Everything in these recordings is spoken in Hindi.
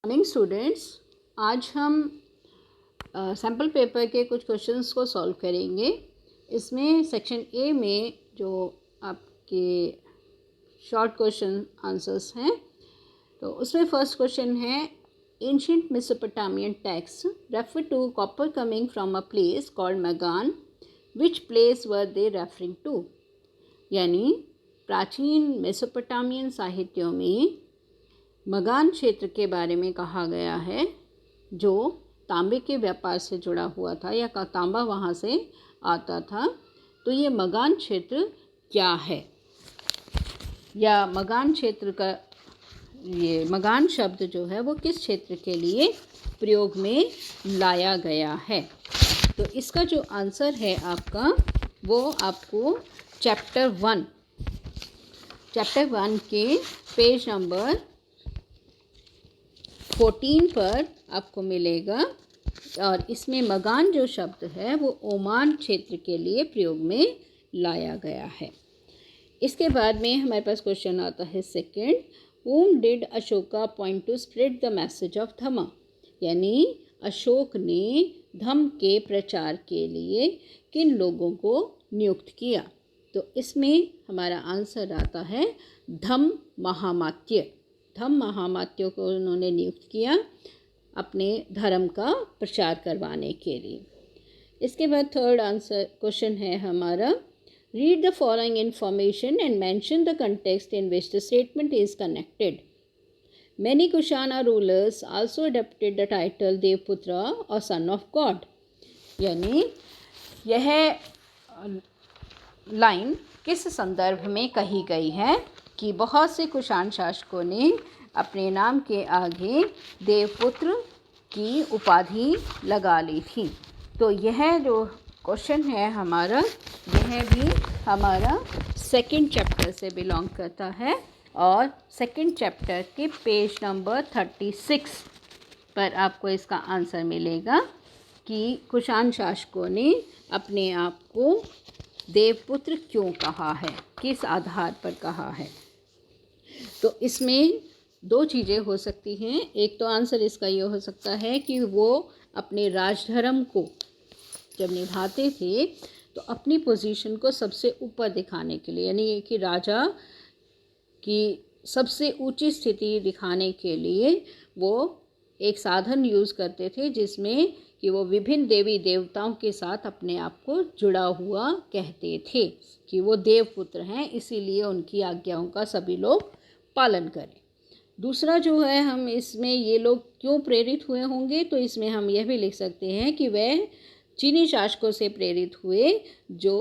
मॉर्निंग स्टूडेंट्स, आज हम सैम्पल पेपर के कुछ क्वेश्चंस को सॉल्व करेंगे। इसमें सेक्शन ए में जो आपके शॉर्ट क्वेश्चन आंसर्स हैं, तो उसमें फर्स्ट क्वेश्चन है ancient Mesopotamian text refer to copper coming from a place called Magan, which place were they referring to. यानी प्राचीन मेसोपोटामियन साहित्यों में मगान क्षेत्र के बारे में कहा गया है, जो तांबे के व्यापार से जुड़ा हुआ था या तांबा वहाँ से आता था। तो ये मगान क्षेत्र क्या है, या मगान क्षेत्र का ये मगान शब्द जो है वो किस क्षेत्र के लिए प्रयोग में लाया गया है। तो इसका जो आंसर है आपका, वो आपको चैप्टर 1 के पेज नंबर 14 पर आपको मिलेगा। और इसमें मगान जो शब्द है वो ओमान क्षेत्र के लिए प्रयोग में लाया गया है। इसके बाद में हमारे पास क्वेश्चन आता है second, whom did Ashoka point to spread the message of Dhamma. यानी अशोक ने धम्म के प्रचार के लिए किन लोगों को नियुक्त किया। तो इसमें हमारा आंसर आता है धम्म महामात्य। धम्म महामात्यों को उन्होंने नियुक्त किया अपने धर्म का प्रचार करवाने के लिए। इसके बाद थर्ड आंसर क्वेश्चन है हमारा, read the following information and mention the context in which the statement is connected. Many Kushana rulers also adopted the title Devaputra और सन ऑफ गॉड। यानी यह लाइन किस संदर्भ में कही गई है कि बहुत से कुषाण शासकों ने अपने नाम के आगे देवपुत्र की उपाधि लगा ली थी। तो यह जो क्वेश्चन है हमारा, यह भी हमारा सेकंड चैप्टर से बिलोंग करता है और सेकंड चैप्टर के पेज नंबर 36 पर आपको इसका आंसर मिलेगा कि कुषाण शासकों ने अपने आप को देवपुत्र क्यों कहा है, किस आधार पर कहा है। तो इसमें दो चीज़ें हो सकती हैं। एक तो आंसर इसका ये हो सकता है कि वो अपने राजधर्म को जब निभाते थे तो अपनी पोजीशन को सबसे ऊपर दिखाने के लिए, यानी कि राजा की सबसे ऊंची स्थिति दिखाने के लिए वो एक साधन यूज़ करते थे, जिसमें कि वो विभिन्न देवी देवताओं के साथ अपने आप को जुड़ा हुआ कहते थे कि वो देवपुत्र हैं, इसीलिए उनकी आज्ञाओं का सभी लोग पालन करें। दूसरा जो है, हम इसमें ये लोग क्यों प्रेरित हुए होंगे, तो इसमें हम यह भी लिख सकते हैं कि वह चीनी शासकों से प्रेरित हुए जो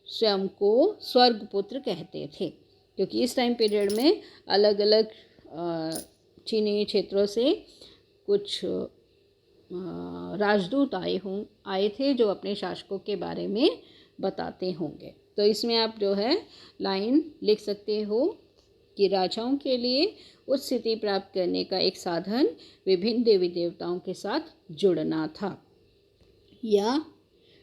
स्वयं को स्वर्गपुत्र कहते थे, क्योंकि इस टाइम पीरियड में अलग अलग चीनी क्षेत्रों से कुछ राजदूत आए थे जो अपने शासकों के बारे में बताते होंगे। तो इसमें आप जो है लाइन लिख सकते हो कि राजाओं के लिए उच्च स्थिति प्राप्त करने का एक साधन विभिन्न देवी देवताओं के साथ जुड़ना था, या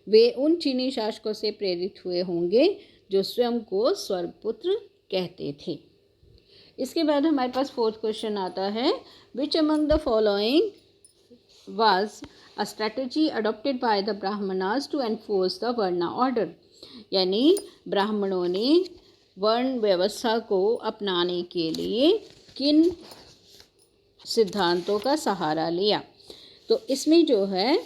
वे उन चीनी शासकों से प्रेरित हुए होंगे जो स्वयं को स्वर्गपुत्र कहते थे। इसके बाद हमारे पास फोर्थ क्वेश्चन आता है, which among the following was a strategy adopted by the Brahmanas to enforce the Varna order। यानी ब्राह्मणों ने वर्ण व्यवस्था को अपनाने के लिए किन सिद्धांतों का सहारा लिया। तो इसमें जो है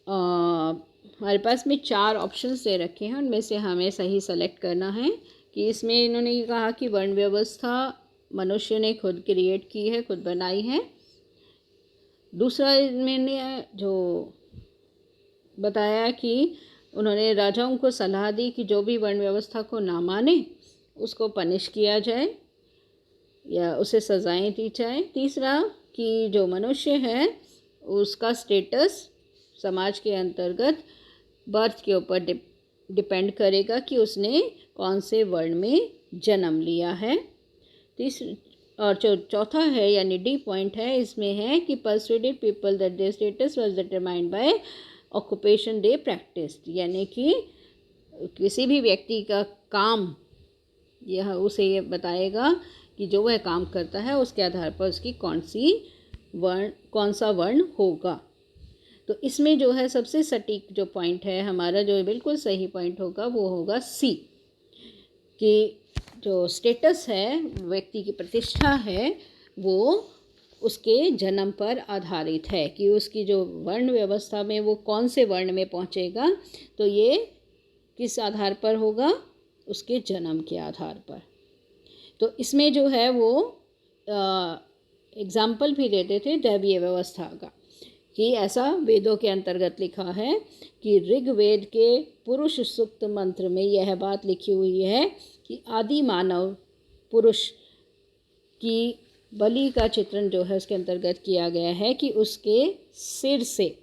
हमारे पास में 4 ऑप्शंस दे रखे हैं, उनमें से हमें सही सेलेक्ट करना है। कि इसमें इन्होंने ये कहा कि वर्ण व्यवस्था मनुष्य ने खुद क्रिएट की है, खुद बनाई है। दूसरा मैंने जो बताया कि उन्होंने राजाओं को सलाह दी कि जो भी वर्ण व्यवस्था को ना माने उसको पनिश किया जाए या उसे सज़ाएं दी जाए। तीसरा कि जो मनुष्य है उसका स्टेटस समाज के अंतर्गत बर्थ के ऊपर डिपेंड करेगा कि उसने कौन से वर्ण में जन्म लिया है। और चौथा है, यानी डी पॉइंट है, इसमें है कि persuaded people that their status was determined by occupation they practised. यानी कि किसी भी व्यक्ति का काम यह उसे ये बताएगा कि जो वह काम करता है उसके आधार पर उसकी कौन सी कौन सा वर्ण होगा। तो इसमें जो है सबसे सटीक जो पॉइंट है हमारा, जो बिल्कुल सही पॉइंट होगा वो होगा सी, कि जो स्टेटस है, व्यक्ति की प्रतिष्ठा है, वो उसके जन्म पर आधारित है, कि उसकी जो वर्ण व्यवस्था में वो कौन से वर्ण में पहुंचेगा, तो ये किस आधार पर होगा, उसके जन्म के आधार पर। तो इसमें जो है वो एग्जाम्पल भी देते थे दैवीय व्यवस्था का, कि ऐसा वेदों के अंतर्गत लिखा है कि ऋग्वेद के पुरुष सूक्त मंत्र में यह बात लिखी हुई है कि आदि मानव पुरुष की बलि का चित्रण जो है उसके अंतर्गत किया गया है कि उसके सिर से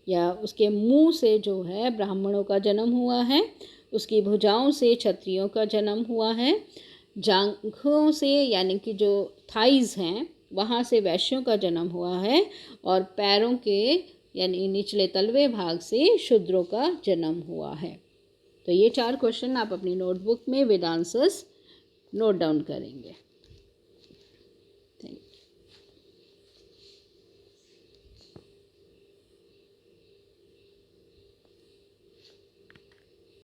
या उसके मुंह से जो है ब्राह्मणों का जन्म हुआ है, उसकी भुजाओं से क्षत्रियों का जन्म हुआ है, जांघों से यानी कि जो थाइज हैं वहाँ से वैश्यों का जन्म हुआ है, और पैरों के यानी निचले तलवे भाग से शूद्रों का जन्म हुआ है। तो ये 4 क्वेश्चन आप अपनी नोटबुक में विद आंसर्स नोट डाउन करेंगे।